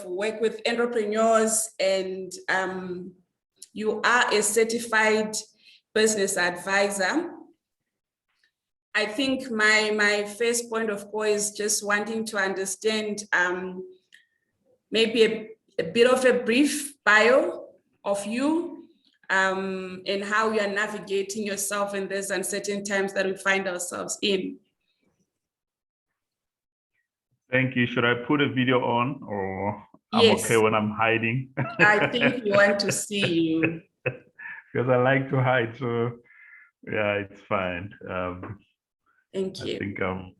work with entrepreneurs, and you are a certified business advisor. I think my first point of call is just wanting to understand maybe a bit of a brief bio of you and how you are navigating yourself in these uncertain times that we find ourselves in. Thank you. Should I put a video on, or I'm Yes. okay when I'm hiding? I think we want to see you. Because I like to hide, so yeah, it's fine. Thank you. I think I'm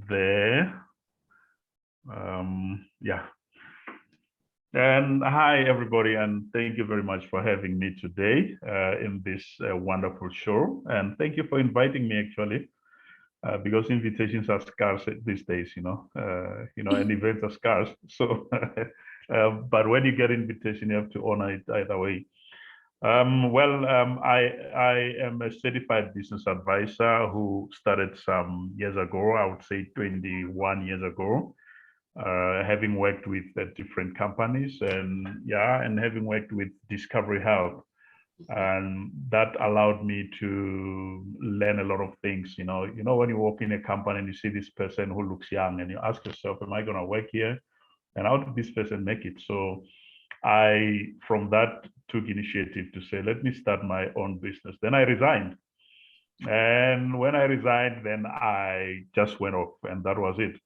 there. Yeah. And hi, everybody, and thank you very much for having me today in this wonderful show. And thank you for inviting me, actually, because invitations are scarce these days, and events are scarce. So, but when you get invitation, you have to honor it either way. I am a certified business advisor who started some years ago, I would say 21 years ago, having worked with different companies and having worked with Discovery Health. And that allowed me to learn a lot of things. When you walk in a company and you see this person who looks young and you ask yourself, am I going to work here? And how did this person make it? So I, from that, took initiative to say, let me start my own business. Then I resigned. And when I resigned, then I just went off, and that was it.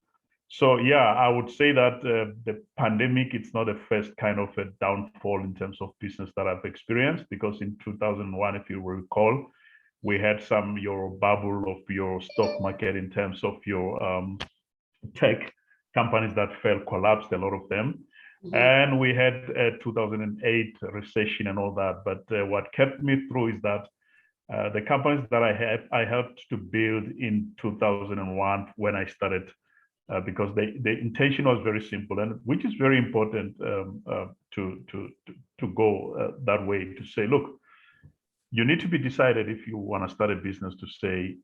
So yeah, I would say that the pandemic, it's not the first kind of a downfall in terms of business that I've experienced, because in 2001, if you recall, we had your bubble of your stock market in terms of your tech companies that collapsed, a lot of them. Mm-hmm. And we had a 2008 recession and all that. But what kept me through is that the companies that I helped to build in 2001 when I started, because the intention was very simple, and which is very important to go that way, to say, look, you need to be decided if you want to start a business, to say,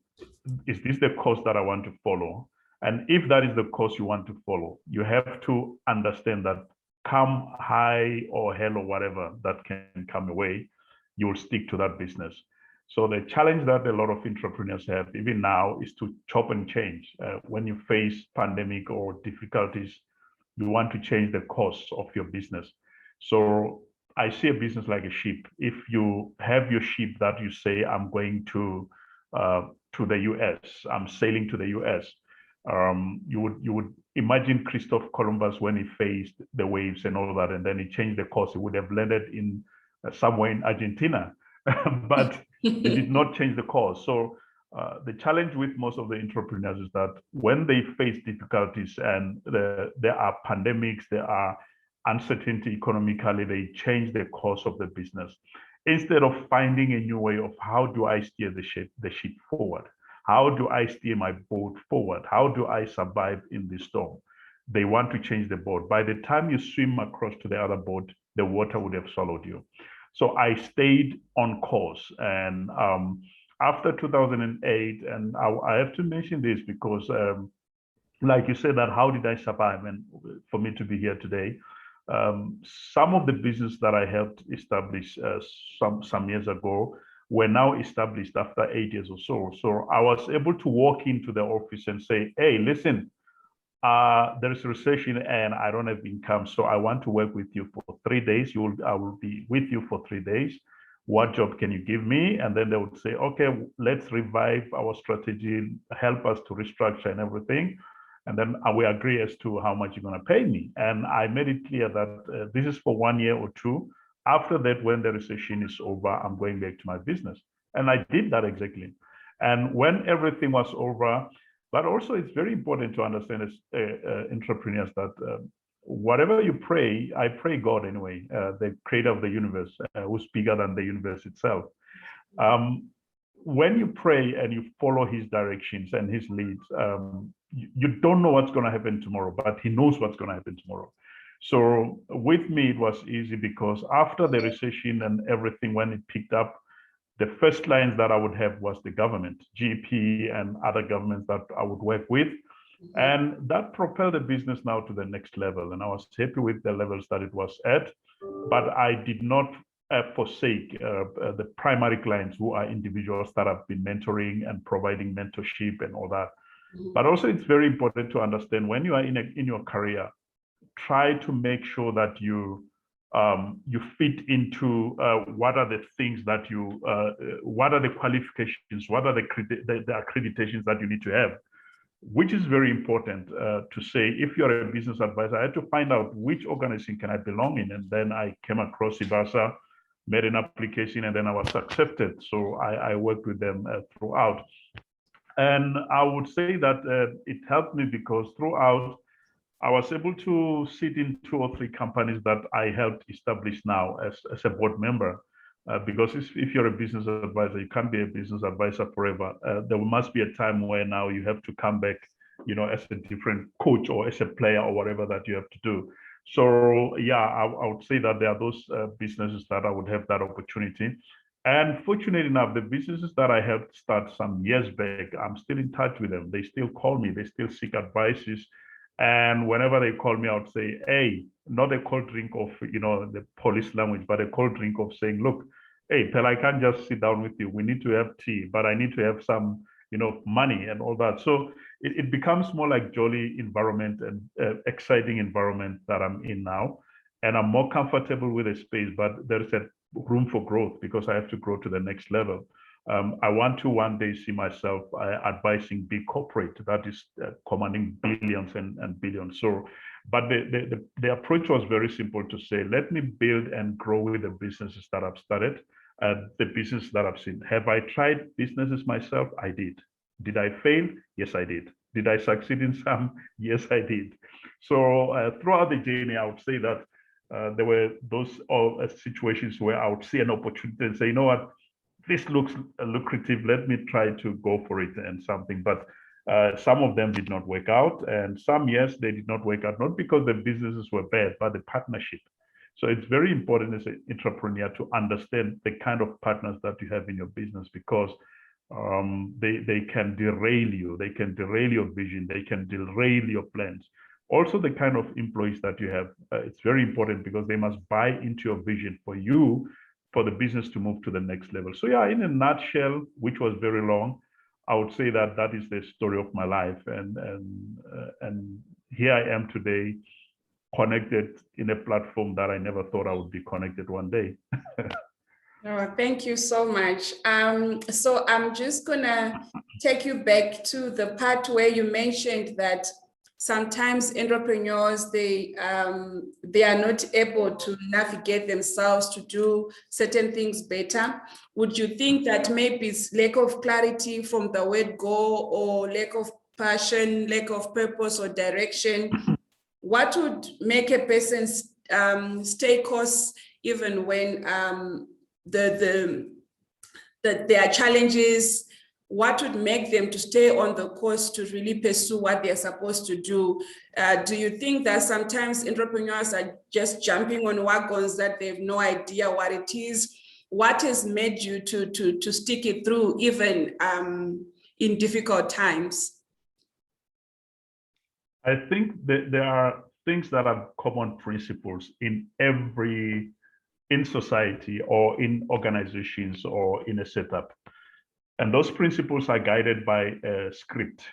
is this the course that I want to follow? And if that is the course you want to follow, you have to understand that come high or hell or whatever that can come away, you will stick to that business. So the challenge that a lot of entrepreneurs have even now is to chop and change. When you face pandemic or difficulties, you want to change the course of your business. So I see a business like a ship. If you have your ship that you say, I'm going to the US, I'm sailing to the US, you would imagine Christopher Columbus when he faced the waves and all that, and then he changed the course. He would have landed in somewhere in Argentina, but he did not change the course. So the challenge with most of the entrepreneurs is that when they face difficulties and there are pandemics, there are uncertainty economically, they change the course of the business. Instead of finding a new way of how do I steer the ship forward? How do I steer my boat forward? How do I survive in this storm? They want to change the boat. By the time you swim across to the other boat, the water would have swallowed you. So I stayed on course. And after 2008, and I have to mention this because, like you said, that how did I survive? And for me to be here today, some of the business that I helped establish some years ago were now established after 8 years or so. So I was able to walk into the office and say, hey, listen, there is a recession and I don't have income, so I want to work with you for 3 days. I will be with you for 3 days. What job can you give me? And then they would say, okay, let's revive our strategy, help us to restructure and everything. And then we agree as to how much you're going to pay me. And I made it clear that this is for 1 year or two. After that, when the recession is over, I'm going back to my business. And I did that exactly. And when everything was over, but also it's very important to understand as entrepreneurs that whatever you pray, I pray God anyway, the creator of the universe, who's bigger than the universe itself. When you pray and you follow his directions and his leads, you don't know what's going to happen tomorrow, but he knows what's going to happen tomorrow. So with me, it was easy because after the recession and everything, when it picked up, the first clients that I would have was the government, GP and other governments that I would work with. And that propelled the business now to the next level. And I was happy with the levels that it was at, but I did not forsake the primary clients who are individuals that I've been mentoring and providing mentorship and all that. But also it's very important to understand when you are in your career, try to make sure that you fit into what are the things that what are the qualifications, what are the accreditations that you need to have, which is very important to say. If you're a business advisor, I had to find out which organization can I belong in, and then I came across IBASA, made an application, and then I was accepted. So I worked with them throughout. And I would say that it helped me because throughout, I was able to sit in 2 or 3 companies that I helped establish now as a board member. Because if you're a business advisor, you can't be a business advisor forever. There must be a time where now you have to come back, as a different coach or as a player or whatever that you have to do. So yeah, I would say that there are those businesses that I would have that opportunity. And fortunately enough, the businesses that I helped start some years back, I'm still in touch with them. They still call me, they still seek advices. And whenever they call me, I would say, hey, not a cold drink of, the police language, but a cold drink of saying, look, hey, Pel, I can't just sit down with you. We need to have tea, but I need to have some, money and all that. So it becomes more like jolly environment and exciting environment that I'm in now. And I'm more comfortable with the space, but there is a room for growth because I have to grow to the next level. I want to one day see myself advising big corporate that is commanding billions and billions. So, but the approach was very simple to say, let me build and grow with the businesses that I've started, the business that I've seen. Have I tried businesses myself? I did. Did I fail? Yes, I did. Did I succeed in some? Yes, I did. So throughout the journey, I would say that there were those situations where I would see an opportunity and say, you know what, this looks lucrative, let me try to go for it and something. But some of them did not work out, and some, yes, they did not work out, not because the businesses were bad, but the partnership. So it's very important as an entrepreneur to understand the kind of partners that you have in your business, because they can derail you, they can derail your vision, they can derail your plans. Also, the kind of employees that you have, it's very important because they must buy into your vision for you, for the business to move to the next level. So yeah, in a nutshell, which was very long, I would say that that is the story of my life. And here I am today, connected in a platform that I never thought I would be connected one day. Oh, thank you so much. So I'm just gonna take you back to the part where you mentioned that sometimes entrepreneurs, they are not able to navigate themselves to do certain things better. Would you think that maybe it's lack of clarity from the word go, or lack of passion, lack of purpose or direction? What would make a person stay course even when there are challenges? What would make them to stay on the course to really pursue what they're supposed to do? Do you think that sometimes entrepreneurs are just jumping on wagons that they have no idea what it is? What has made you to stick it through even in difficult times? I think that there are things that are common principles in society or in organizations or in a setup. And those principles are guided by a script.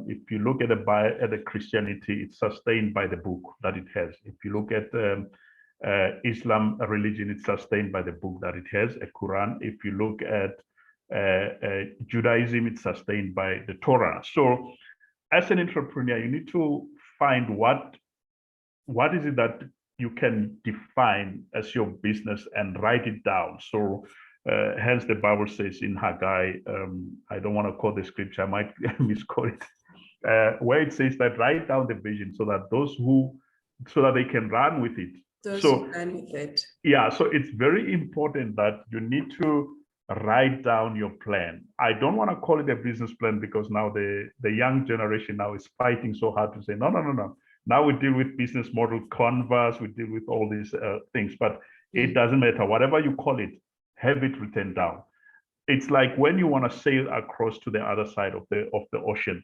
If you look at the Christianity, it's sustained by the book that it has. If you look at Islam, a religion, it's sustained by the book that it has, a Quran. If you look at Judaism, it's sustained by the Torah. So as an entrepreneur, you need to find what is it that you can define as your business and write it down. So hence the Bible says in Haggai, I don't want to quote the scripture, I might misquote it, where it says that write down the vision so that they can run with it. Yeah, so it's very important that you need to write down your plan. I don't want to call it a business plan because now the young generation now is fighting so hard to say, no. Now we deal with business model, canvas, we deal with all these things, but it doesn't matter. Whatever you call it, have it written down. It's like when you want to sail across to the other side of the ocean.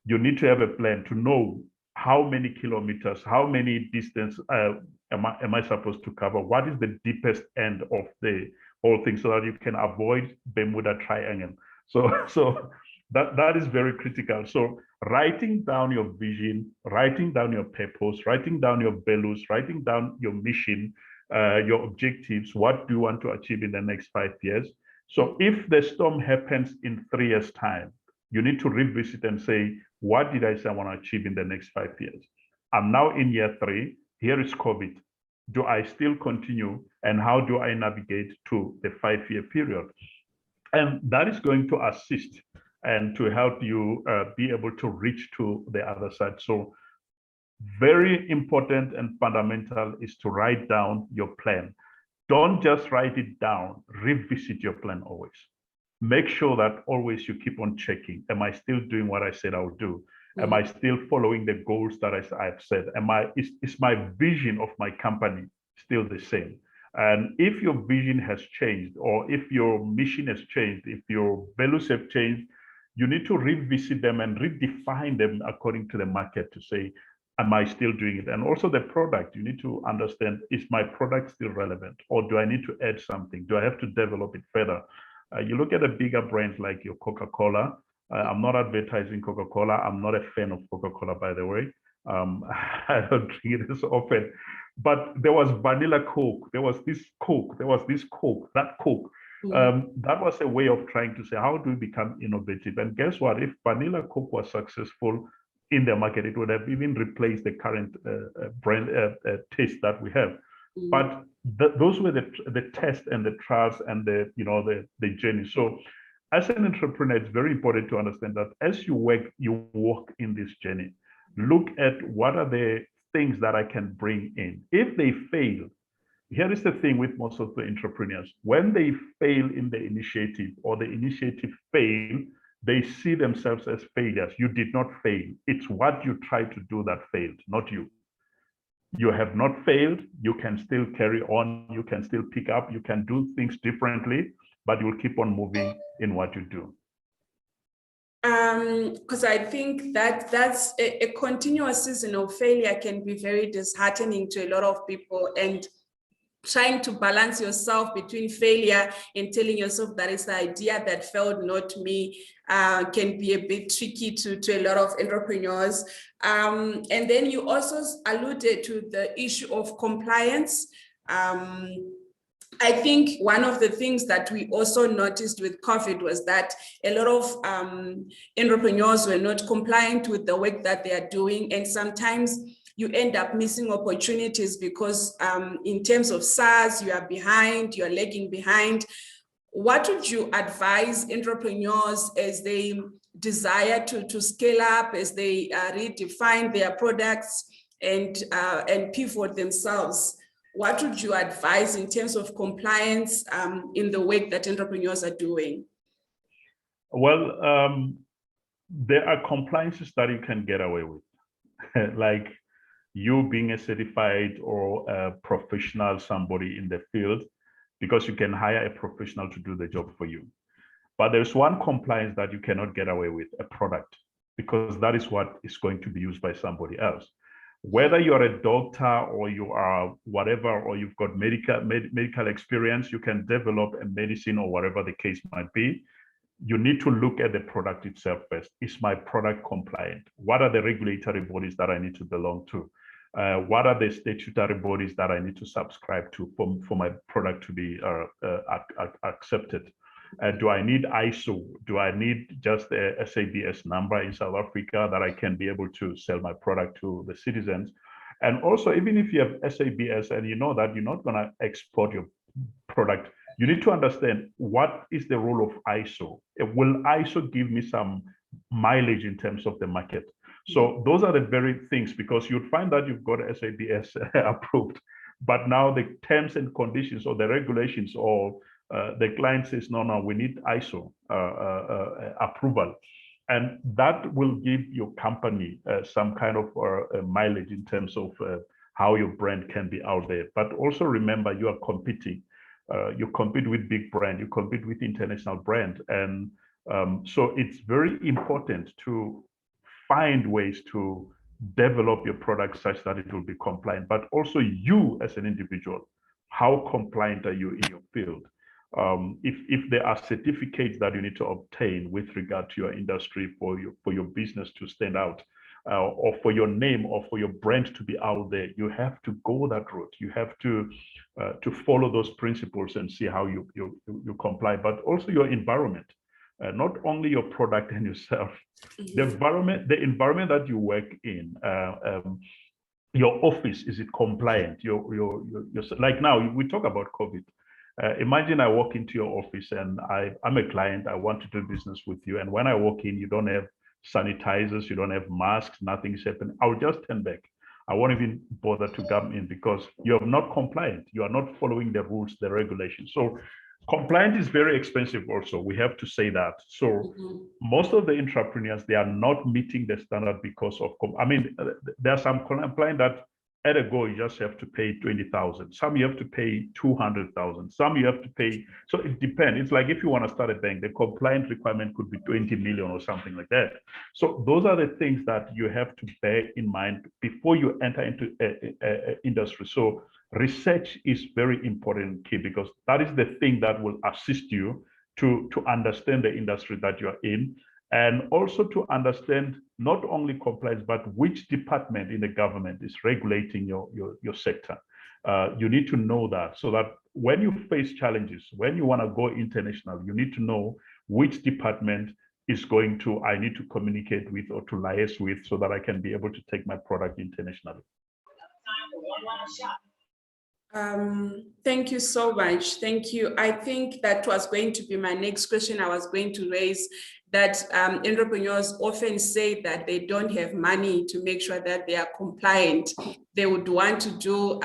you need to have a plan to know how many kilometers, how many distance am I supposed to cover? What is the deepest end of the whole thing, so that you can avoid Bermuda Triangle. So that is very critical. So writing down your vision, writing down your purpose, writing down your values, writing down your mission, your objectives, what do you want to achieve in the next 5 years? So if the storm happens in 3 years' time, you need to revisit and say, what did I say I want to achieve in the next 5 years? I'm now in year 3. Here is COVID. Do I still continue? And how do I navigate to the 5-year period? And that is going to assist and to help you be able to reach to the other side. So very important and fundamental is to write down your plan. Don't just write it down, revisit your plan always. Make sure that always you keep on checking. Am I still doing what I said I would do? Am I still following the goals that I've set? Is my vision of my company still the same? And if your vision has changed, or if your mission has changed, if your values have changed, you need to revisit them and redefine them according to the market to say, am I still doing it? And also the product, you need to understand, is my product still relevant? Or do I need to add something? Do I have to develop it further? You look at the bigger brands like your Coca-Cola. I'm not advertising Coca-Cola. I'm not a fan of Coca-Cola, by the way. I don't drink it as often. But there was vanilla Coke. There was this Coke. There was this Coke, that Coke. That was a way of trying to say, how do we become innovative? And guess what? If vanilla Coke was successful in the market, it would have even replaced the current brand taste that we have. But those were the tests and the trials and the journey. So as an entrepreneur, it's very important to understand that as you walk in this journey, look at what are the things that I can bring in. If they fail, here is the thing with most of the entrepreneurs. When they fail in the initiative, or the initiative fail, they see themselves as failures. You did not fail. It's what you tried to do that failed, not you. You have not failed. You can still carry on. You can still pick up. You can do things differently, but you'll keep on moving in what you do. Because I think that's a continuous season of failure can be very disheartening to a lot of people, and trying to balance yourself between failure and telling yourself that it's the idea that failed, not me, can be a bit tricky to a lot of entrepreneurs. And then you also alluded to the issue of compliance. I think one of the things that we also noticed with COVID was that a lot of entrepreneurs were not compliant with the work that they are doing. And sometimes you end up missing opportunities because in terms of SaaS, you are behind, you're lagging behind. What would you advise entrepreneurs as they desire to scale up, as they redefine their products and pivot themselves? What would you advise in terms of compliance in the work that entrepreneurs are doing? Well, there are compliances that you can get away with, like you being a certified or a professional, somebody in the field, because you can hire a professional to do the job for you. But there's one compliance that you cannot get away with, a product, because that is what is going to be used by somebody else. Whether you're a doctor or you are whatever, or you've got medical experience, you can develop a medicine or whatever the case might be. You need to look at the product itself first. Is my product compliant? What are the regulatory bodies that I need to belong to? What are the statutory bodies that I need to subscribe to for my product to be accepted? Do I need ISO? Do I need just a SABS number in South Africa that I can be able to sell my product to the citizens? And also, even if you have SABS and you know that you're not going to export your product, you need to understand what is the role of ISO. Will ISO give me some mileage in terms of the market? So those are the very things, because you'd find that you've got SABS approved, but now the terms and conditions or the regulations or the client says, no, we need ISO approval. And that will give your company some kind of mileage in terms of how your brand can be out there. But also remember, you are competing. You compete with big brand, you compete with international brand. And so it's very important to find ways to develop your product such that it will be compliant, but also you as an individual, how compliant are you in your field? If there are certificates that you need to obtain with regard to your industry for your business to stand out, or for your name or for your brand to be out there, you have to go that route. You have to follow those principles and see how you comply, but also your environment, not only your product and yourself, the environment that you work in. Your office, is it compliant? Your like now we talk about COVID. Imagine I walk into your office and I'm a client, I want to do business with you. And when I walk in, you don't have sanitizers, you don't have masks, nothing's happening. I'll just turn back. I won't even bother to come in because you're not compliant. You are not following the rules, the regulations. So compliance is very expensive also. We have to say that. So most of the entrepreneurs, they are not meeting the standard because of, I mean, there's some compliant that at a go, you just have to pay 20,000. Some you have to pay 200,000. Some you have to pay. So it depends. It's like if you want to start a bank, the compliance requirement could be 20 million or something like that. So those are the things that you have to bear in mind before you enter into industry. So research is very important and key because that is the thing that will assist you to understand the industry that you're in, and also to understand not only compliance, but which department in the government is regulating your sector. You need to know that, so that when you face challenges, when you want to go international, you need to know which department is going to, I need to communicate with or to liaise with so that I can be able to take my product internationally. Thank you so much. Thank you. I think that was going to be my next question. I was going to raise that entrepreneurs often say that they don't have money to make sure that they are compliant. They would want to do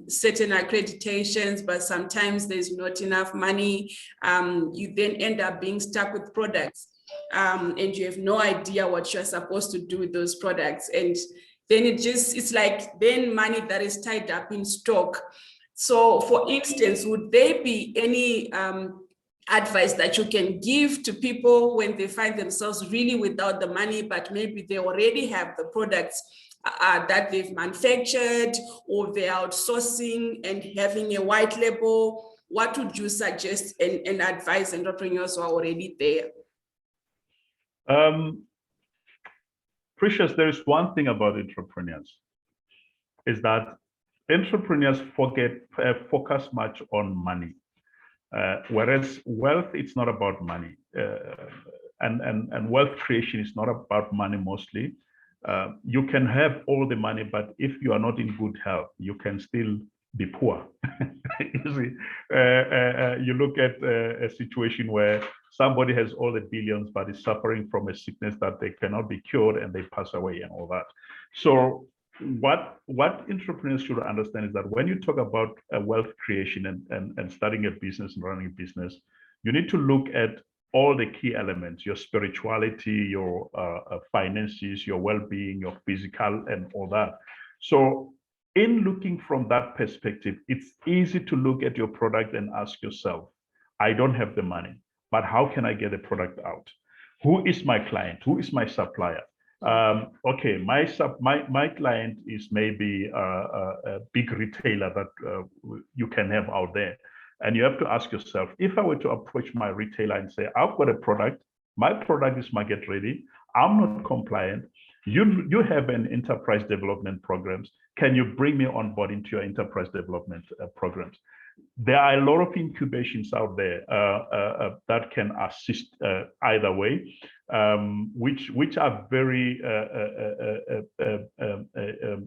certain accreditations, but sometimes there's not enough money. You then end up being stuck with products and you have no idea what you're supposed to do with those products. And then it's like then money that is tied up in stock. So for instance, would there be any advice that you can give to people when they find themselves really without the money, but maybe they already have the products that they've manufactured, or they're outsourcing and having a white label? What would you suggest and advise entrepreneurs who are already there? Precious, there is one thing about entrepreneurs, is that entrepreneurs focus much on money, whereas wealth, it's not about money, and wealth creation is not about money mostly. You can have all the money, but if you are not in good health, you can still be poor. You see, you look at a situation where somebody has all the billions, but is suffering from a sickness that they cannot be cured, and they pass away and all that. So what entrepreneurs should understand is that when you talk about wealth creation and starting a business and running a business, you need to look at all the key elements: your spirituality, your finances, your well-being, your physical, and all that. So in looking from that perspective, it's easy to look at your product and ask yourself, I don't have the money, but how can I get the product out? Who is my client? Who is my supplier? Okay, my client is maybe a big retailer that you can have out there. And you have to ask yourself, if I were to approach my retailer and say, I've got a product, my product is market ready, I'm not compliant, you have an enterprise development programs, can you bring me on board into your enterprise development programs? There are a lot of incubations out there that can assist either way, which are very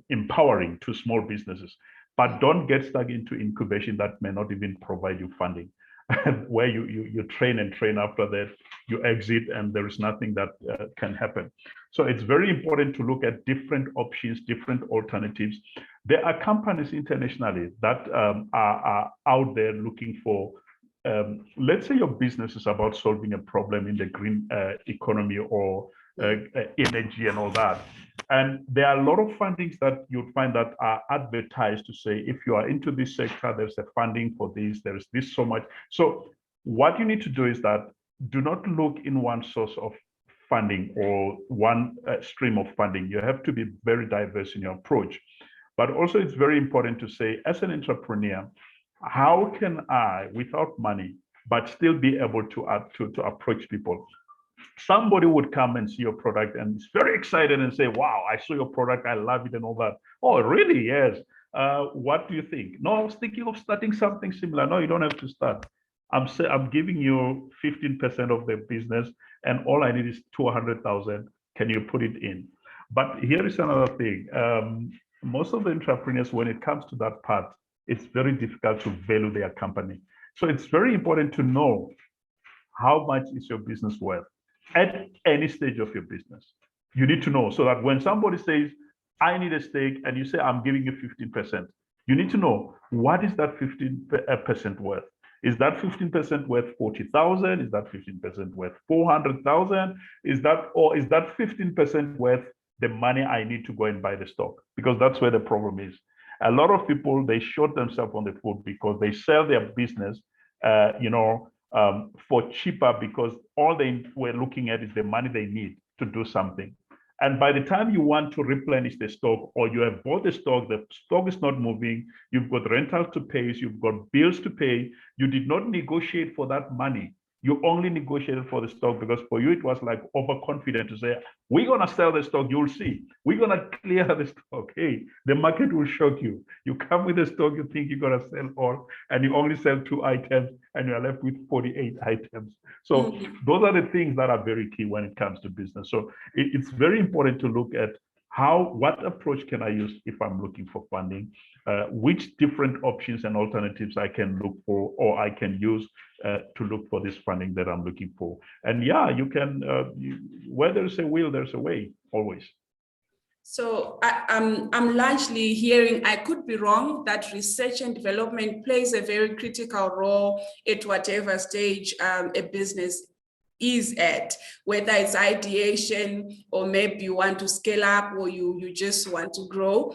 empowering to small businesses. But don't get stuck into incubation that may not even provide you funding, where you train and train, after that you exit and there is nothing that can happen. So it's very important to look at different options, different alternatives. There are companies internationally that are out there looking for, let's say your business is about solving a problem in the green economy or energy and all that. And there are a lot of fundings that you'll find that are advertised to say, if you are into this sector, there's a funding for this, there's this so much. So what you need to do is that do not look in one source of funding or one stream of funding. You have to be very diverse in your approach. But also it's very important to say, as an entrepreneur, how can I, without money, but still be able to approach people? Somebody would come and see your product and is very excited and say, wow, I saw your product, I love it and all that. Oh, really? Yes. What do you think? No, I was thinking of starting something similar. No, you don't have to start. I'm giving you 15% of the business and all I need is 200,000. Can you put it in? But here is another thing. Most of the entrepreneurs, when it comes to that part, it's very difficult to value their company. So it's very important to know how much is your business worth at any stage of your business. You need to know so that when somebody says, I need a stake, and you say, I'm giving you 15%, you need to know what is that 15% worth? Is that 15% worth 40,000? Is that 15% worth 400,000? Is that 15% worth the money I need to go and buy the stock? Because that's where the problem is. A lot of people, they short themselves on the foot because they sell their business, for cheaper because all they were looking at is the money they need to do something. And by the time you want to replenish the stock or you have bought the stock is not moving, you've got rentals to pay, you've got bills to pay, you did not negotiate for that money. You only negotiated for the stock because for you, it was like overconfident to say, we're going to sell the stock, you'll see. We're going to clear the stock. Hey, the market will shock you. You come with the stock, you think you're going to sell all, and you only sell 2 items, and you're left with 48 items. So those are the things that are very key when it comes to business. So it's very important to look at what approach can I use if I'm looking for funding, which different options and alternatives I can look for or I can use to look for this funding that I'm looking for. And yeah, you can, where there's a will, there's a way, always. So I'm largely hearing, I could be wrong, that research and development plays a very critical role at whatever stage a business is at, whether it's ideation or maybe you want to scale up or you just want to grow.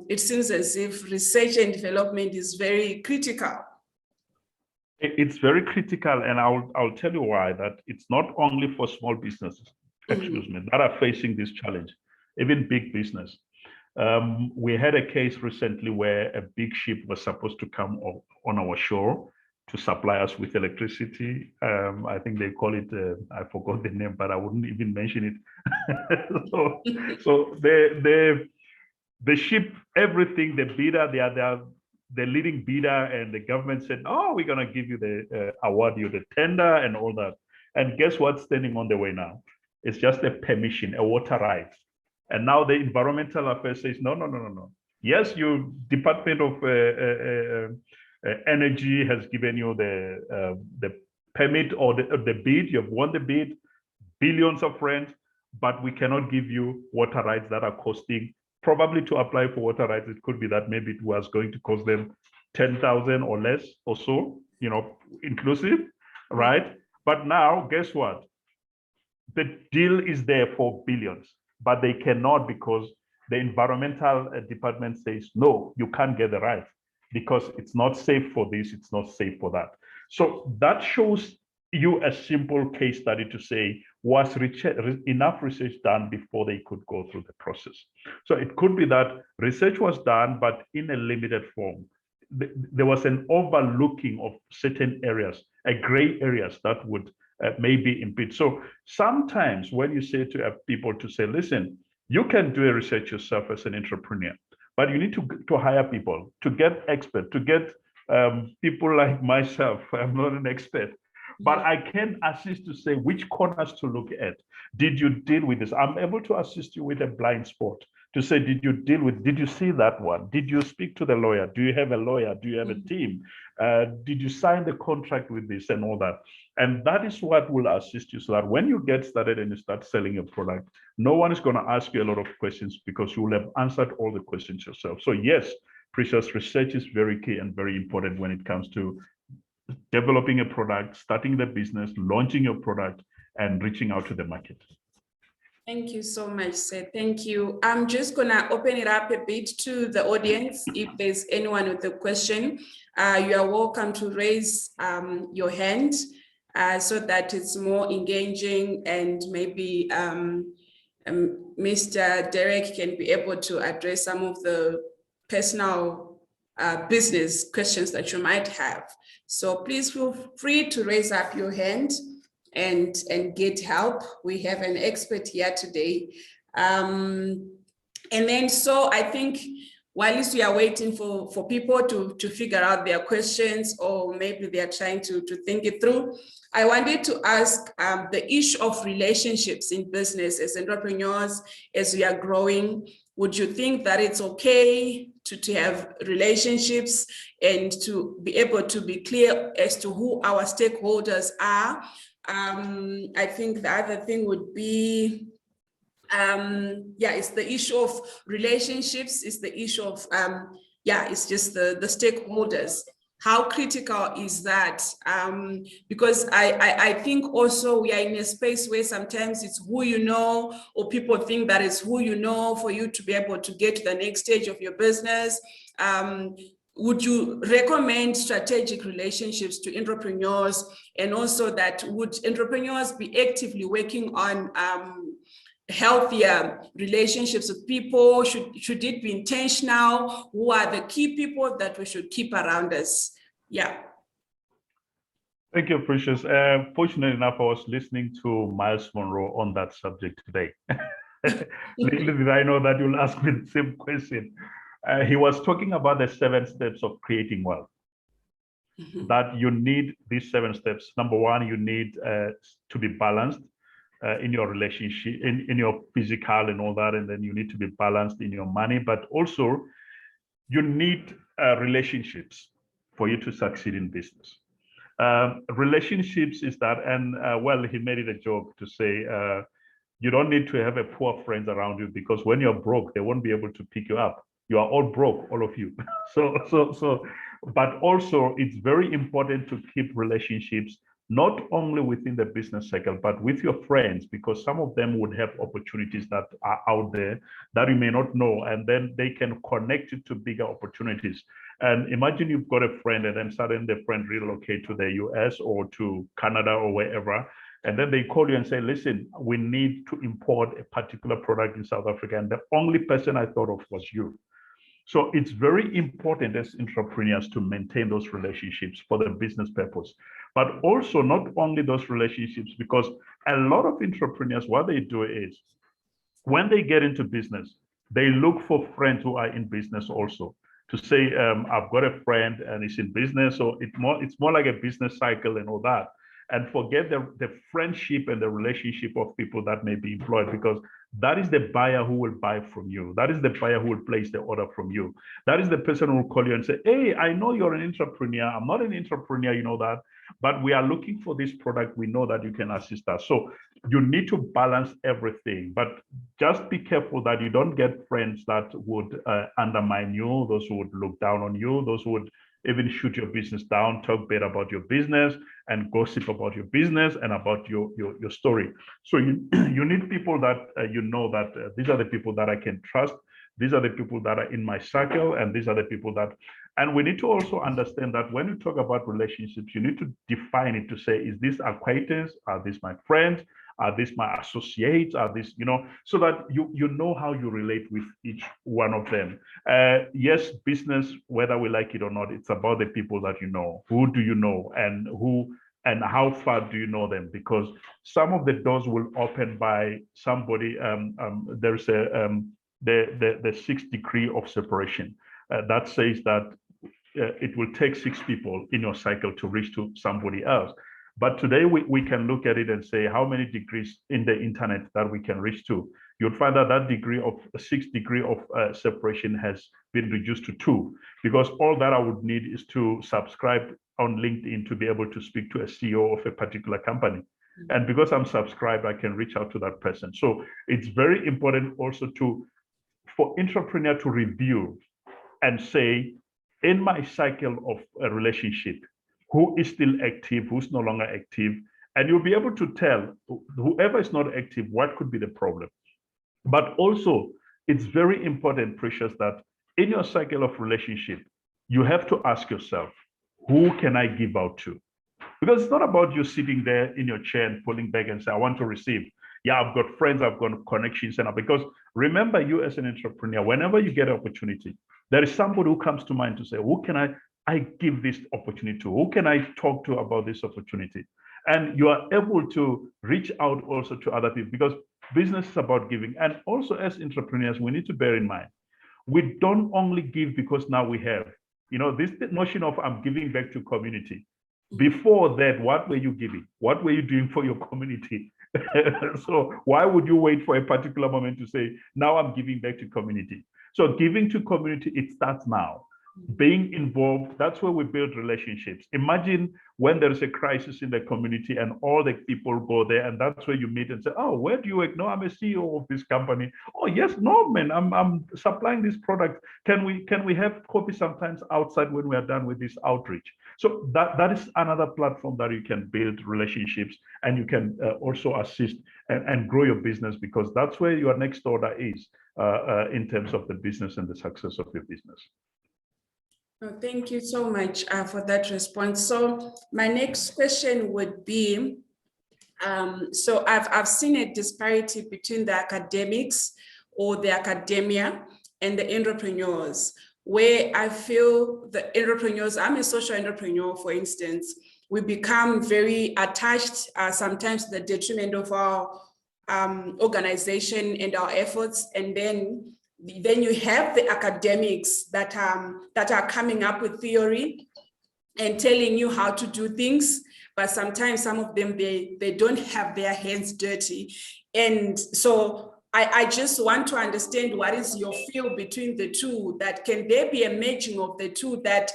It seems as if research and development is very critical. It's very critical, and I'll tell you why. That it's not only for small businesses, excuse me, that are facing this challenge, even big business. We had a case recently where a big ship was supposed to come on our shore to supply us with electricity. I think they call it, I forgot the name, but I wouldn't even mention it. so the ship, everything, the bidder, the leading bidder, and the government said, oh, we're going to give you the award you the tender and all that. And guess what's standing on the way now? It's just a permission, a water right. And now the environmental affairs says, no. Yes, your Department of Energy has given you the permit or the bid. You've won the bid, billions of rent, but we cannot give you water rights that are costing. Probably to apply for water rights, it could be that maybe it was going to cost them 10,000 or less or so, inclusive, right? But now, guess what? The deal is there for billions, but they cannot because the environmental department says, no, you can't get the right because it's not safe for this, it's not safe for that. So that shows you a simple case study to say, was enough research done before they could go through the process? So it could be that research was done, but in a limited form. There was an overlooking of certain areas, gray areas that would maybe impede. So sometimes when you say to people to say, listen, you can do a research yourself as an entrepreneur, but you need to hire people, to get experts, to get people like myself. I'm not an expert, but I can assist to say which corners to look at. Did you deal with this? I'm able to assist you with a blind spot to say, did you see that one? Did you speak to the lawyer? Do you have a lawyer? Do you have a team? Did you sign the contract with this and all that? And that is what will assist you so that when you get started and you start selling your product, no one is going to ask you a lot of questions because you will have answered all the questions yourself. So yes, Precious, research is very key and very important when it comes to developing a product, starting the business, launching your product, and reaching out to the market. Thank you so much, sir. Thank you. I'm just going to open it up a bit to the audience. If there's anyone with a question, you are welcome to raise your hand. so that it's more engaging, and maybe Mr. Derrick can be able to address some of the personal business questions that you might have. So please feel free to raise up your hand and get help. We have an expert here today. And then, so I think while we are waiting for people to figure out their questions, or maybe they are trying to think it through, I wanted to ask the issue of relationships in business as entrepreneurs, as we are growing. Would you think that it's okay to have relationships and to be able to be clear as to who our stakeholders are? I think the other thing would be, it's the issue of relationships, it's the issue of, it's just the stakeholders. How critical is that? Because I think also we are in a space where sometimes it's who you know, or people think that it's who you know for you to be able to get to the next stage of your business. Would you recommend strategic relationships to entrepreneurs? And also that would entrepreneurs be actively working on healthier relationships with people? Should it be intentional? Who are the key people that we should keep around us? Yeah. Thank you, Precious. Fortunately enough, I was listening to Miles Monroe on that subject today. Little did I know that you'll ask me the same question. He was talking about the 7 steps of creating wealth. Mm-hmm. That you need these 7 steps. Number 1, you need to be balanced in your relationship, in your physical and all that, and then you need to be balanced in your money, but also you need relationships for you to succeed in business. Relationships is that, and he made it a joke to say, you don't need to have a poor friends around you, because when you're broke, they won't be able to pick you up. You are all broke, all of you. But also it's very important to keep relationships not only within the business cycle, but with your friends, because some of them would have opportunities that are out there that you may not know, and then they can connect you to bigger opportunities. And imagine you've got a friend, and then suddenly the friend relocate to the US or to Canada or wherever, and then they call you and say, listen, we need to import a particular product in South Africa, and the only person I thought of was you. So it's very important as entrepreneurs to maintain those relationships for the business purpose, but also not only those relationships, because a lot of entrepreneurs, what they do is when they get into business, they look for friends who are in business also, to say, I've got a friend and he's in business, so it's more like a business cycle and all that. And forget the friendship and the relationship of people that may be employed, because that is the buyer who will buy from you. That is the buyer who will place the order from you. That is the person who will call you and say, hey, I know you're an entrepreneur. I'm not an entrepreneur, you know that, but we are looking for this product. We know that you can assist us. So you need to balance everything, but just be careful that you don't get friends that would undermine you, those who would look down on you, those who would even shoot your business down, talk bad about your business, and gossip about your business and about your story. So you need people that you know that these are the people that I can trust. These are the people that are in my circle, and these are the people that, and we need to also understand that when you talk about relationships, you need to define it to say, is this acquaintance? Are these my friends? Are these my associates? Are these, so that you know how you relate with each one of them. Yes, business, whether we like it or not, it's about the people that you know. Who do you know, and how far do you know them? Because some of the doors will open by somebody. There's the 6th degree of separation that says that it will take 6 people in your cycle to reach to somebody else. But today we can look at it and say how many degrees in the internet that we can reach to. You'll find that that degree of 6th degree of separation has been reduced to 2, because all that I would need is to subscribe on LinkedIn to be able to speak to a CEO of a particular company. Mm-hmm. And because I'm subscribed, I can reach out to that person. So it's very important also for entrepreneur to review and say, in my cycle of a relationship, who is still active, who's no longer active, and you'll be able to tell whoever is not active what could be the problem. But also, it's very important, Precious, that in your cycle of relationship, you have to ask yourself, who can I give out to? Because it's not about you sitting there in your chair and pulling back and say, I want to receive. Yeah, I've got friends, I've got connections. And because remember, you as an entrepreneur, whenever you get an opportunity, there is somebody who comes to mind to say, who can I give this opportunity to? Who can I talk to about this opportunity? And you are able to reach out also to other people, because business is about giving. And also as entrepreneurs, we need to bear in mind, we don't only give because now we have, this notion of I'm giving back to community. Before that, what were you giving? What were you doing for your community? So why would you wait for a particular moment to say, now I'm giving back to community? So giving to community, it starts now. Being involved, that's where we build relationships. Imagine when there is a crisis in the community and all the people go there, and that's where you meet and say, oh, where do you work? No, I'm a CEO of this company. Oh, yes, no, man, I'm supplying this product. Can we have coffee sometimes outside when we are done with this outreach? So that is another platform that you can build relationships, and you can also assist and grow your business, because that's where your next order is in terms of the business and the success of your business. Oh, thank you so much for that response. So my next question would be, so I've seen a disparity between the academics or the academia and the entrepreneurs, where I feel the entrepreneurs, I'm a social entrepreneur, for instance, we become very attached, sometimes to the detriment of our organization and our efforts. And then you have the academics that are coming up with theory and telling you how to do things, but sometimes some of them, they don't have their hands dirty. And so I just want to understand, what is your feel between the two? That can there be a merging of the two, that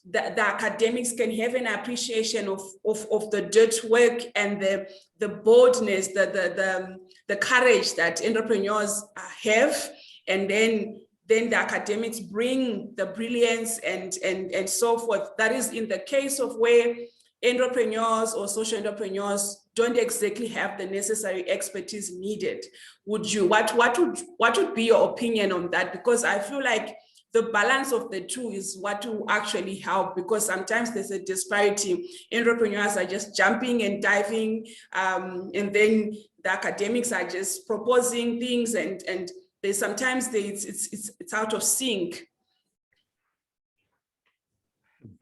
the academics can have an appreciation of the dirt work and the boldness, the courage that entrepreneurs have, and then the academics bring the brilliance and so forth. That is in the case of where entrepreneurs or social entrepreneurs don't exactly have the necessary expertise needed. What would be your opinion on that? Because I feel like the balance of the two is what will actually help, because sometimes there's a disparity. Entrepreneurs are just jumping and diving, and then the academics are just proposing things, and sometimes it's out of sync.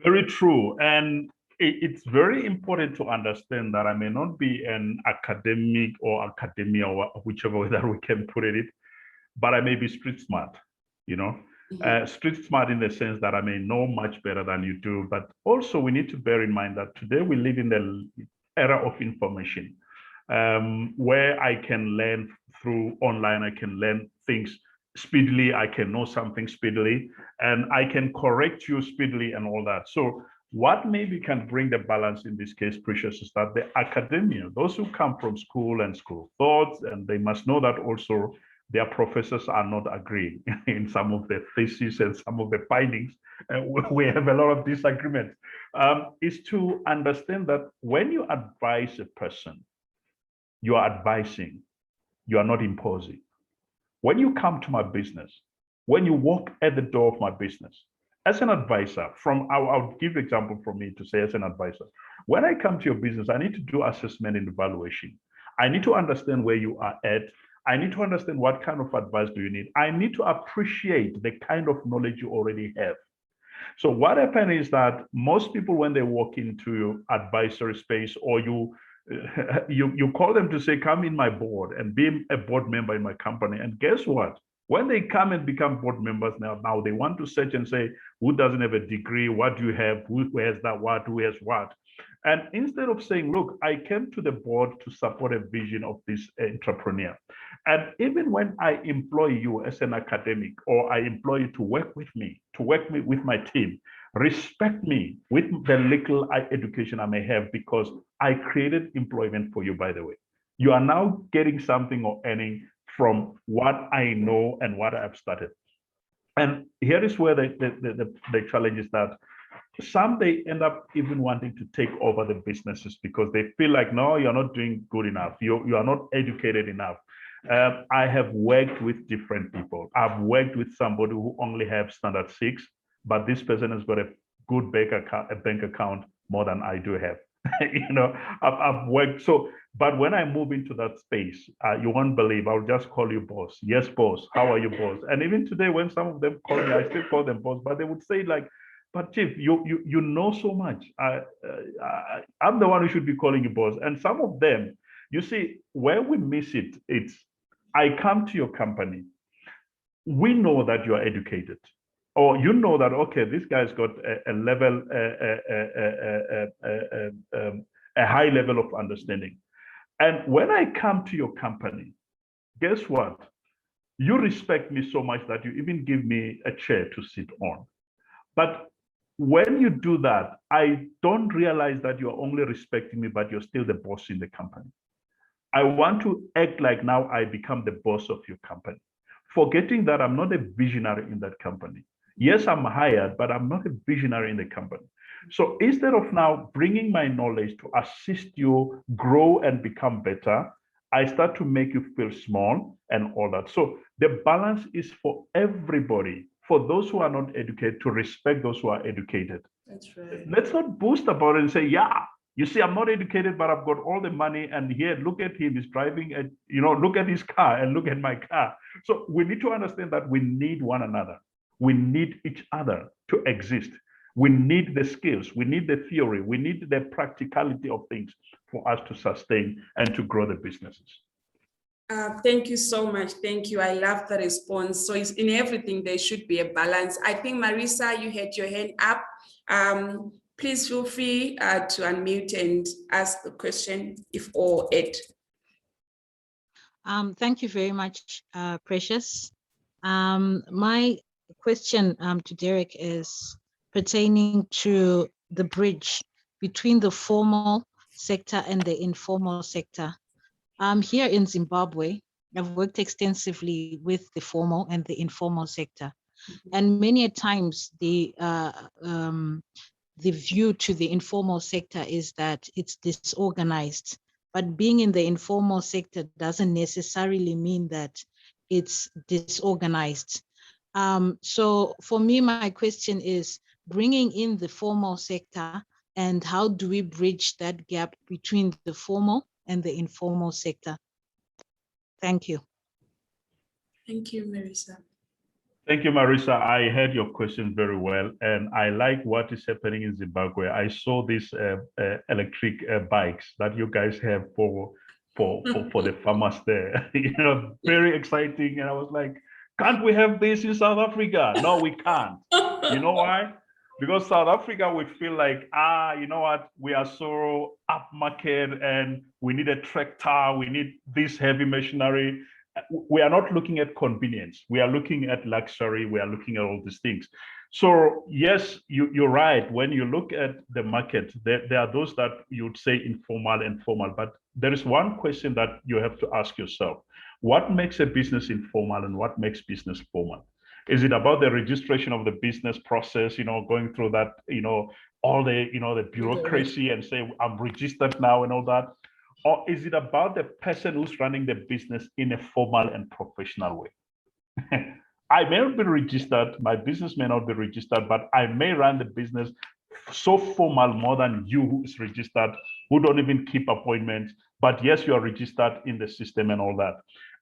Very true. And it's very important to understand that I may not be an academic or academia, or whichever way that we can put it, but I may be street smart, street smart in the sense that I may know much better than you do. But also we need to bear in mind that today we live in the era of information, where I can learn through online, I can learn things speedily, I can know something speedily, and I can correct you speedily and all that. So what maybe can bring the balance in this case, Precious, is that the academia, those who come from school and school thoughts, and they must know that also their professors are not agreeing in some of the theses and some of the findings. We have a lot of disagreement, is to understand that when you advise a person, you are advising, you are not imposing. When you come to my business, when you walk at the door of my business, as an advisor, I'll give example from me to say as an advisor, when I come to your business, I need to do assessment and evaluation. I need to understand where you are at. I need to understand what kind of advice do you need. I need to appreciate the kind of knowledge you already have. So what happens is that most people, when they walk into advisory space, or you call them to say, come in my board and be a board member in my company. And guess what? When they come and become board members now they want to search and say, who doesn't have a degree? What do you have? Who has that? What? Who has what? And instead of saying, look, I came to the board to support a vision of this entrepreneur. And even when I employ you as an academic, or I employ you to work with me, with my team, respect me with the little education I may have, because I created employment for you, by the way. You are now getting something or earning from what I know and what I've started. And here is where the challenge is, that some, they end up even wanting to take over the businesses because they feel like, no, you're not doing good enough. You are not educated enough. I have worked with different people. I've worked with somebody who only have standard 6, but this person has got a good bank account more than I do have. I've worked. So, but when I move into that space, you won't believe, I'll just call you boss. Yes, boss. How are you, boss? And even today, when some of them call me, I still call them boss, but they would say like, but Chief, you know so much. I'm the one who should be calling you boss. And some of them, you see, where we miss it, it's, I come to your company. We know that you are educated, or you know that, okay, this guy's got a level, a high level of understanding. And when I come to your company, guess what? You respect me so much that you even give me a chair to sit on. But when you do that, I don't realize that you're only respecting me, but you're still the boss in the company. I want to act like now I become the boss of your company, forgetting that I'm not a visionary in that company. Yes, I'm hired, but I'm not a visionary in the company. So instead of now bringing my knowledge to assist you grow and become better, I start to make you feel small and all that. So the balance is for everybody, for those who are not educated to respect those who are educated. That's right. Let's not boast about it and say, yeah, you see, I'm not educated, but I've got all the money. And here, look at him, he's driving, and look at his car and look at my car. So we need to understand that we need one another. We need each other to exist. We need the skills, we need the theory, we need the practicality of things for us to sustain and to grow the businesses. Thank you so much. Thank you. I love the response. So it's in everything, there should be a balance. I think, Marisa, you had your hand up. Please feel free to unmute and ask the question or Ed. Thank you very much, Precious. My question to Derrick is pertaining to the bridge between the formal sector and the informal sector. Here in Zimbabwe, I've worked extensively with the formal and the informal sector. And many a times the view to the informal sector is that it's disorganized. But being in the informal sector doesn't necessarily mean that it's disorganized. So for me, my question is bringing in the formal sector, and how do we bridge that gap between the formal and the informal sector? Thank you. Thank you, Marisa. Thank you, Marisa. I heard your question very well, and I like what is happening in Zimbabwe. I saw these electric bikes that you guys have for the farmers there. Very exciting. And I was like, can't we have this in South Africa? No, we can't. You know why? Because South Africa would feel like, you know what? We are so upmarket, and we need a tractor. We need this heavy machinery. We are not looking at convenience. We are looking at luxury. We are looking at all these things. So yes, you're right. When you look at the market, there are those that you would say informal and formal, but there is one question that you have to ask yourself. What makes a business informal and what makes business formal? Is it about the registration of the business process, going through that, all the, the bureaucracy and say, I'm registered now and all that? Or is it about the person who's running the business in a formal and professional way? I may not be registered, my business may not be registered, but I may run the business so formal more than you who is registered, who don't even keep appointments, but yes, you are registered in the system and all that.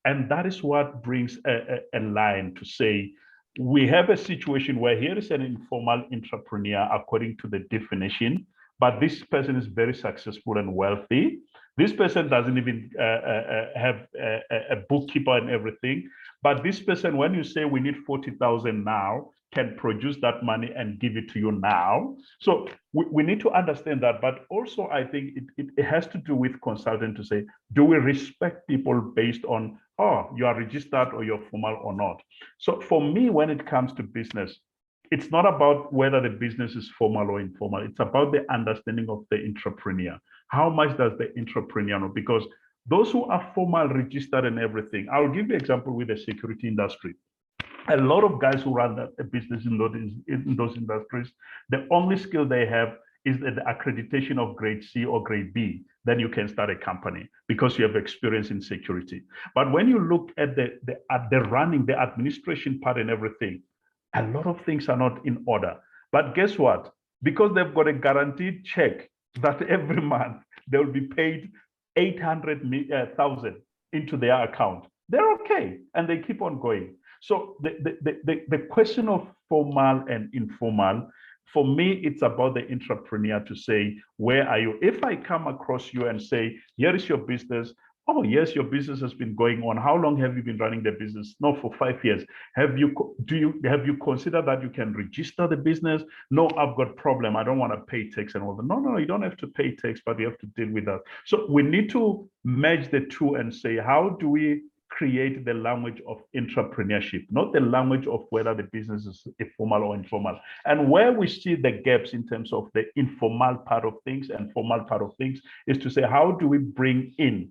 And that is what brings a line to say, we have a situation where here is an informal entrepreneur according to the definition, but this person is very successful and wealthy. This person doesn't even have a bookkeeper and everything. But this person, when you say we need 40,000 now, can produce that money and give it to you now. So we need to understand that. But also, I think it has to do with consultant to say, do we respect people based on, oh, you are registered or you're formal or not? So for me, when it comes to business, it's not about whether the business is formal or informal. It's about the understanding of the entrepreneur. How much does the entrepreneur know? Because those who are formal, registered and everything, I'll give you an example with the security industry. A lot of guys who run a business in those industries, the only skill they have is the accreditation of grade C or grade B. Then you can start a company because you have experience in security. But when you look at the running, the administration part and everything, a lot of things are not in order. But guess what? Because they've got a guaranteed check that every month they will be paid 800,000 into their account. They're okay, and they keep on going. So the question of formal and informal, for me, it's about the entrepreneur to say, where are you? If I come across you and say, here is your business. Oh, yes, your business has been going on. How long have you been running the business? No, for 5 years. Have you considered that you can register the business? No, I've got problem. I don't want to pay tax and all that. No, you don't have to pay tax, but you have to deal with that. So we need to merge the two and say, how do we create the language of entrepreneurship, not the language of whether the business is formal or informal. And where we see the gaps in terms of the informal part of things and formal part of things is to say, how do we bring in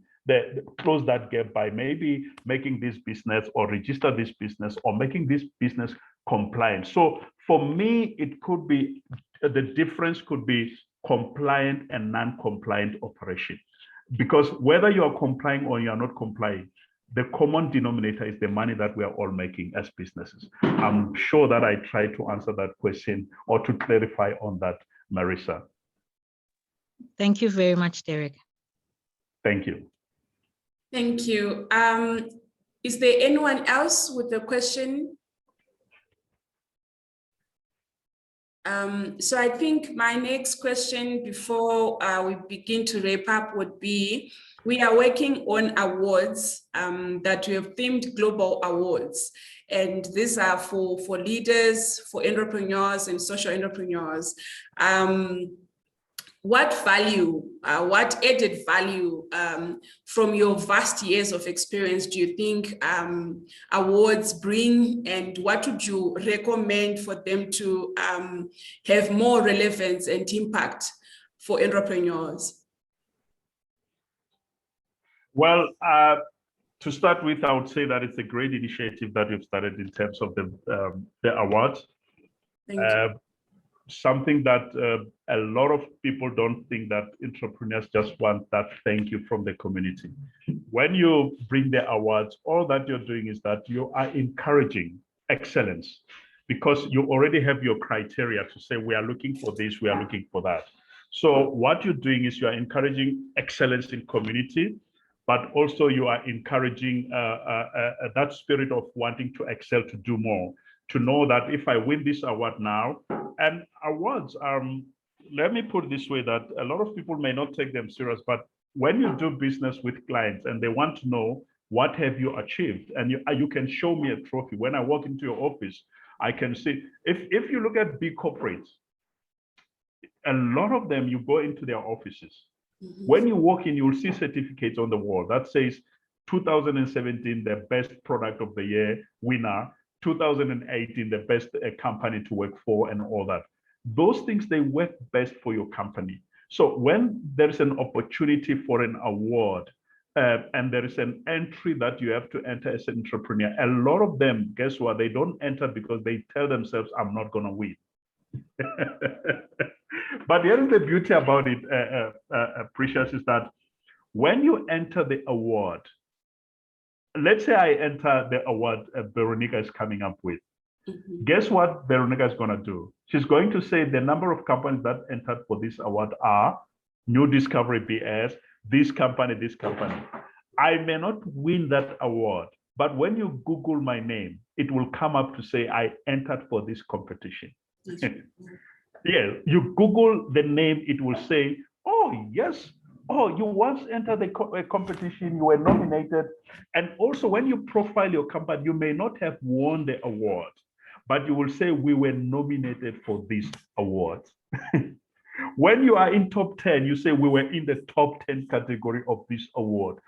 close that gap by maybe making this business or register this business or making this business compliant. So for me, it could be, the difference could be compliant and non-compliant operation. Because whether you are complying or you are not complying, the common denominator is the money that we are all making as businesses. I'm sure that I tried to answer that question or to clarify on that, Marissa. Thank you very much, Derrick. Thank you. Thank you. Is there anyone else with a question? So I think my next question before we begin to wrap up would be, we are working on awards that we have themed global awards. And these are for leaders, for entrepreneurs and social entrepreneurs. What value, what added value from your vast years of experience do you think awards bring, and what would you recommend for them to have more relevance and impact for entrepreneurs? Well, to start with, I would say that it's a great initiative that you've started in terms of the awards. Thank you. Something that a lot of people don't think, that entrepreneurs just want that thank you from the community. When you bring the awards, all that you're doing is that you are encouraging excellence, because you already have your criteria to say, we are looking for this, we are looking for that. So what you're doing is you are encouraging excellence in community, but also you are encouraging that spirit of wanting to excel, to do more, to know that if I win this award now, and awards, let me put it this way, that a lot of people may not take them serious, but when you do business with clients and they want to know, what have you achieved? And you can show me a trophy. When I walk into your office, I can see, if you look at big corporates, a lot of them, you go into their offices. Mm-hmm. When you walk in, you'll see certificates on the wall that says 2017, the best product of the year winner, 2018, the best company to work for, and all that. Those things, they work best for your company. So when there's an opportunity for an award, and there is an entry that you have to enter as an entrepreneur, a lot of them, guess what? They don't enter because they tell themselves, I'm not going to win. But here is the beauty about it, Precious, is that when you enter the award, let's say I enter the award Veronica is coming up with. Mm-hmm. Guess what Veronica is going to do? She's going to say the number of companies that entered for this award are New Discovery BS, this company. I may not win that award, but when you Google my name, it will come up to say I entered for this competition. Yeah, you Google the name, it will say, oh, yes. Oh, you once entered the competition, you were nominated. And also when you profile your company, you may not have won the award, but you will say, we were nominated for this award. When you are in top 10, you say, we were in the top 10 category of this award.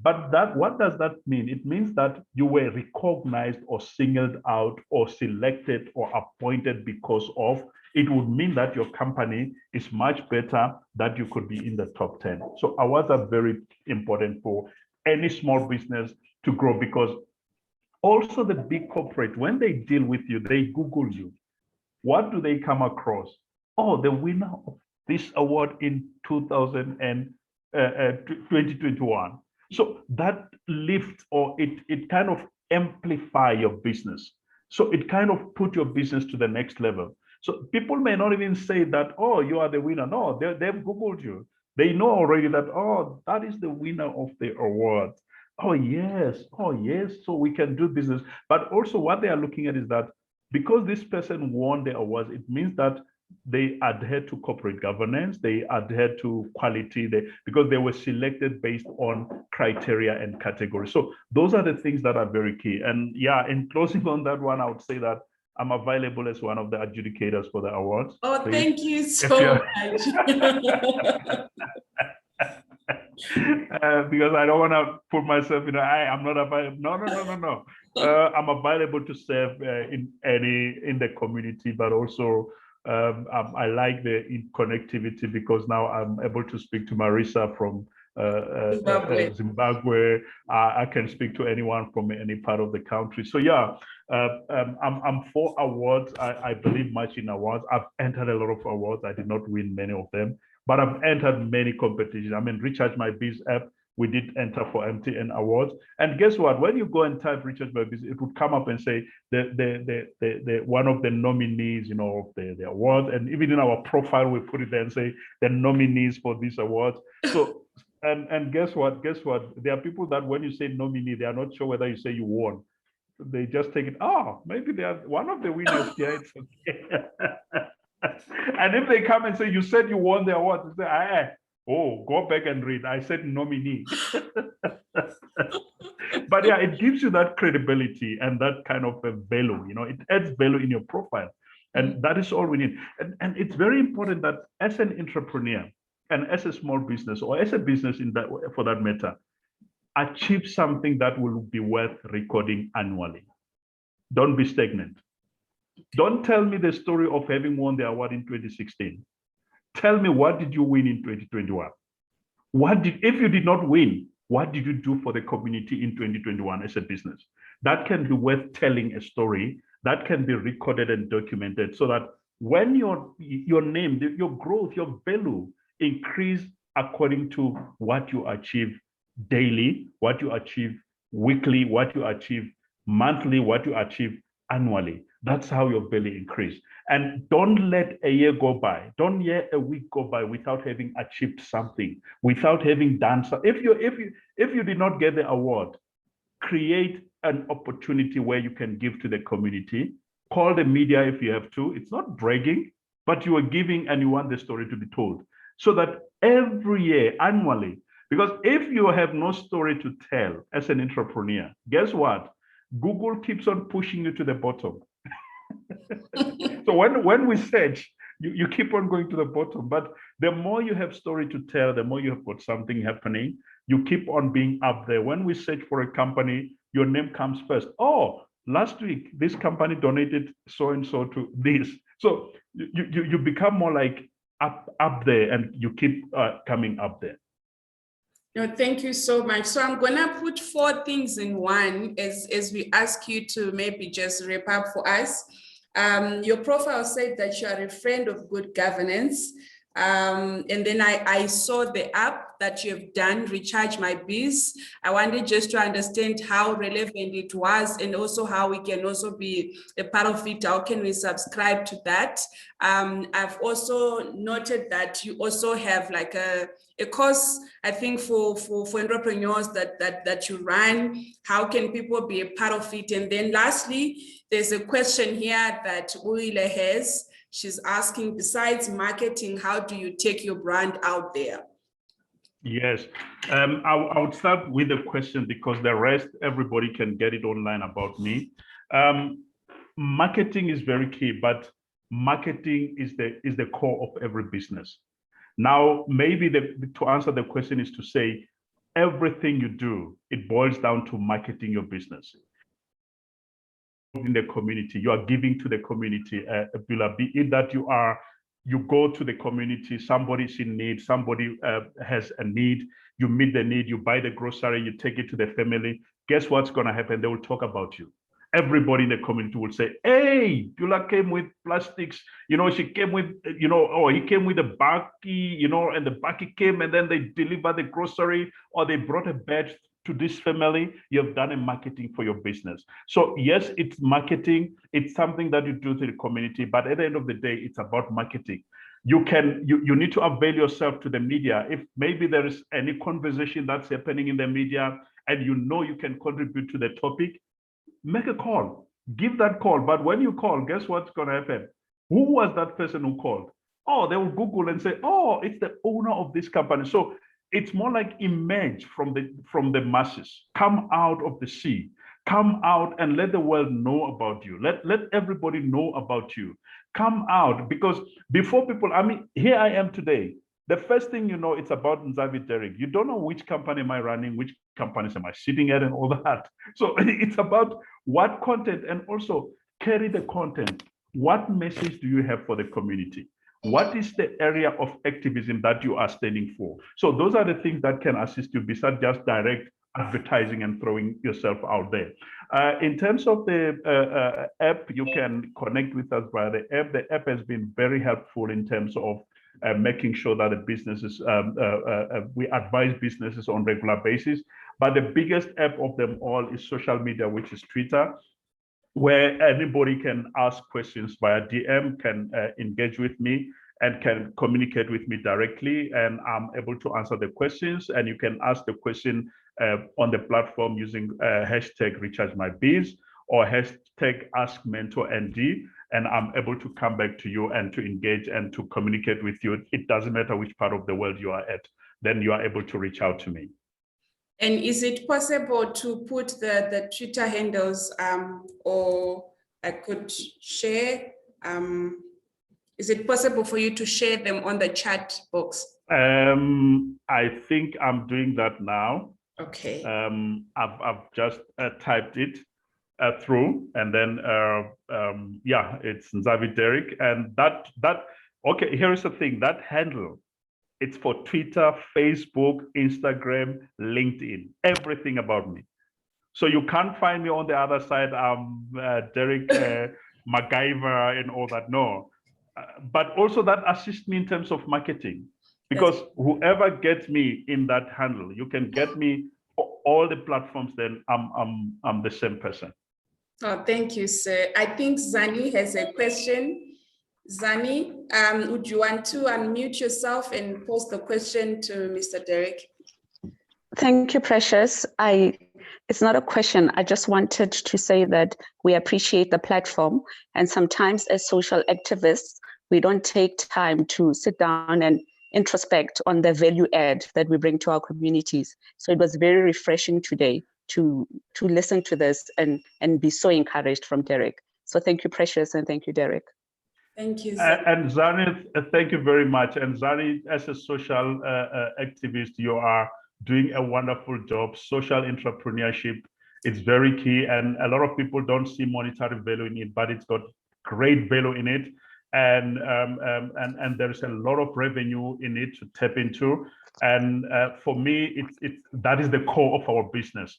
But what does that mean? It means that you were recognized or singled out or selected or appointed because of. It would mean that your company is much better, that you could be in the top 10. So awards are very important for any small business to grow, because also the big corporate, when they deal with you, they Google you. What do they come across? Oh, the winner of this award in 2021. So that lifts, or it kind of amplify your business. So it kind of put your business to the next level. So people may not even say that, oh, you are the winner. No, they've Googled you. They know already that, oh, that is the winner of the award. Oh, yes. Oh, yes. So we can do business. But also what they are looking at is that because this person won the awards, it means that they adhere to corporate governance, they adhere to quality, because they were selected based on criteria and categories. So those are the things that are very key. And yeah, in closing on that one, I would say that I'm available as one of the adjudicators for the awards. Oh, Please. thank you so much. Because I don't want to put myself in I'm not available. No. I'm available to serve in the community, but also I like the connectivity because now I'm able to speak to Marisa from Zimbabwe. I can speak to anyone from any part of the country. So yeah, I'm for awards. I believe much in awards. I've entered a lot of awards. I did not win many of them, but I've entered many competitions. I mean, Recharge My Biz app, we did enter for MTN awards. And guess what? When you go and type Recharge My Biz, it would come up and say the one of the nominees, you know, of the award. And even in our profile, we put it there and say the nominees for these awards. So and guess what? There are people that when you say nominee, they are not sure whether you say you won. They just take it, oh, maybe they are one of the winners here. It's okay. And if they come and say, you said you won the award, they say, oh, go back and read. I said nominee. But yeah, it gives you that credibility and that kind of a value, you know, it adds value in your profile. And that is all we need. And it's very important that as an entrepreneur and as a small business or as a business in that, for that matter, achieve something that will be worth recording annually. Don't be stagnant. Don't tell me the story of having won the award in 2016. Tell me, what did you win in 2021? If you did not win, what did you do for the community in 2021 as a business? That can be worth telling a story that can be recorded and documented so that when your name, your growth, your value increase according to what you achieve daily, what you achieve weekly, what you achieve monthly, what you achieve annually. That's how your value increase. And don't let a year go by. Don't let a week go by without having achieved something, without having done something. If you did not get the award, create an opportunity where you can give to the community. Call the media if you have to. It's not bragging, but you are giving and you want the story to be told. So that every year, annually, because if you have no story to tell as an entrepreneur, guess what? Google keeps on pushing you to the bottom. So when we search, you keep on going to the bottom. But the more you have story to tell, the more you have got something happening, you keep on being up there. When we search for a company, your name comes first. Oh, last week, this company donated so-and-so to this. So you become more like up there and you keep coming up there. No, thank you so much. So I'm gonna put 4 things in one as we ask you to maybe just wrap up for us. Your profile said that you are a friend of good governance. And then I saw the app that you have done, Recharge My Biz. I wanted just to understand how relevant it was and also how we can also be a part of it. How can we subscribe to that? I've also noted that you also have like a course, I think, for entrepreneurs that you run. How can people be a part of it? And then lastly, there's a question here that Uile has. She's asking, besides marketing, how do you take your brand out there? Yes, I would start with the question because the rest, everybody can get it online about me. Marketing is very key, but marketing is the core of every business. Now, maybe to answer the question is to say, everything you do, it boils down to marketing your business. In the community, you are giving to the community, be it that you go to the community, somebody's in need, somebody has a need, you meet the need, you buy the grocery, you take it to the family. Guess what's going to happen? They will talk about you. Everybody in the community will say, hey, Bula came with plastics, you know, she came with, you know, or he came with a bakkie, you know, and the bakkie came and then they delivered the grocery or they brought a badge to this family, you have done a marketing for your business. So yes, it's marketing. It's something that you do to the community, but at the end of the day, it's about marketing. You need to avail yourself to the media. If maybe there is any conversation that's happening in the media and you know you can contribute to the topic, make a call, give that call. But when you call, guess what's going to happen? Who was that person who called? Oh, they will Google and say, oh, it's the owner of this company. So it's more like emerge from the masses, come out of the sea, come out and let the world know about you. Let everybody know about you. Come out, because before people, I mean, here I am today. The first thing you know, it's about Ndzavi Derrick. You don't know which company am I running, which companies am I sitting at, and all that. So it's about what content, and also carry the content. What message do you have for the community? What is the area of activism that you are standing for? So those are the things that can assist you besides just direct advertising and throwing yourself out there. In terms of the app, you can connect with us via the app. The app has been very helpful in terms of making sure that the businesses, we advise businesses on regular basis. But the biggest app of them all is social media, which is Twitter, where anybody can ask questions via DM, can engage with me, and can communicate with me directly, and I'm able to answer the questions. And you can ask the question on the platform using hashtag #RechargeMyBiz or hashtag AskMentorND, and I'm able to come back to you and to engage and to communicate with you. It doesn't matter which part of the world you are at, then you are able to reach out to me. And is it possible to put the Twitter handles, or I could share? Is it possible for you to share them on the chat box? I think I'm doing that now. Okay. I've just typed it through, and then yeah, it's Ndzavi Derrick, and that okay. Here is the thing: that handle, it's for Twitter, Facebook, Instagram, LinkedIn, everything about me. So you can't find me on the other side. Derrick MacGyver and all that. No, but also that assists me in terms of marketing, because whoever gets me in that handle, you can get me for all the platforms. Then I'm the same person. Oh, thank you, sir. I think Zani has a question. Zani, would you want to unmute yourself and pose the question to Mr. Derrick? Thank you, Precious. It's not a question. I just wanted to say that we appreciate the platform, and sometimes as social activists, we don't take time to sit down and introspect on the value add that we bring to our communities. So it was very refreshing today to listen to this and be so encouraged from Derrick. So thank you, Precious, and thank you, Derrick. Thank you, Zani. And Zani, thank you very much. And Zani, as a social activist, you are doing a wonderful job. Social entrepreneurship, it's very key, and a lot of people don't see monetary value in it, but it's got great value in it, and there's a lot of revenue in it to tap into. And for me, that is the core of our business.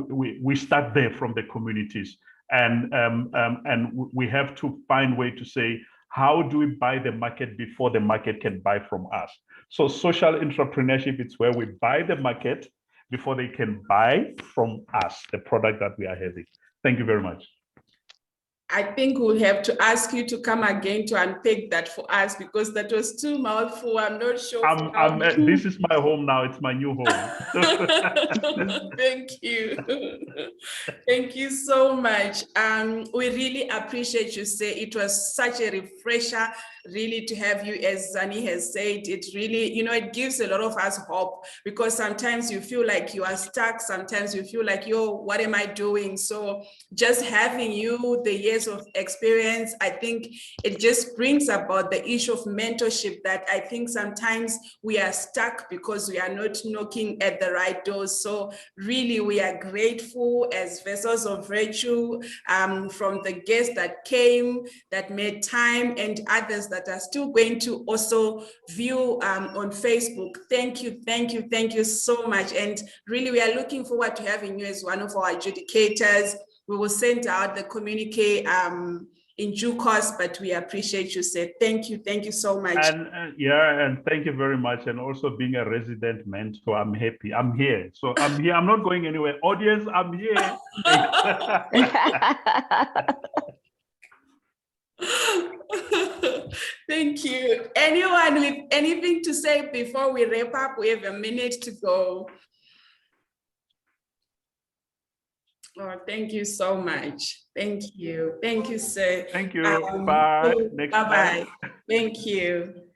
We start there from the communities, and we have to find way to say, how do we buy the market before the market can buy from us? So social entrepreneurship, it's where we buy the market before they can buy from us the product that we are having. Thank you very much. I think we'll have to ask you to come again to unpack that for us, because that was too mouthful. I'm not sure. This is my home now. It's my new home. Thank you. Thank you so much. We really appreciate you, say. It was such a refresher, really, to have you. As Zani has said, it really, it gives a lot of us hope, because sometimes you feel like you are stuck. Sometimes you feel like, what am I doing? So just having you, the years of experience, I think it just brings about the issue of mentorship, that I think sometimes we are stuck because we are not knocking at the right doors. So really, we are grateful as vessels of virtue, from the guests that came, that made time, and others that are still going to also view on Facebook. Thank you, thank you, thank you so much. And really, we are looking forward to having you as one of our adjudicators. We will send out the communique in due course, but we appreciate you, sir. Thank you so much. And yeah, and thank you very much. And also being a resident mentor, I'm happy. I'm here. So I'm here. I'm not going anywhere. Audience, I'm here. Thank you. Anyone with anything to say before we wrap up? We have a minute to go. Oh, thank you so much. Thank you. Thank you, sir. Thank you. Bye. Bye-bye. Thank you.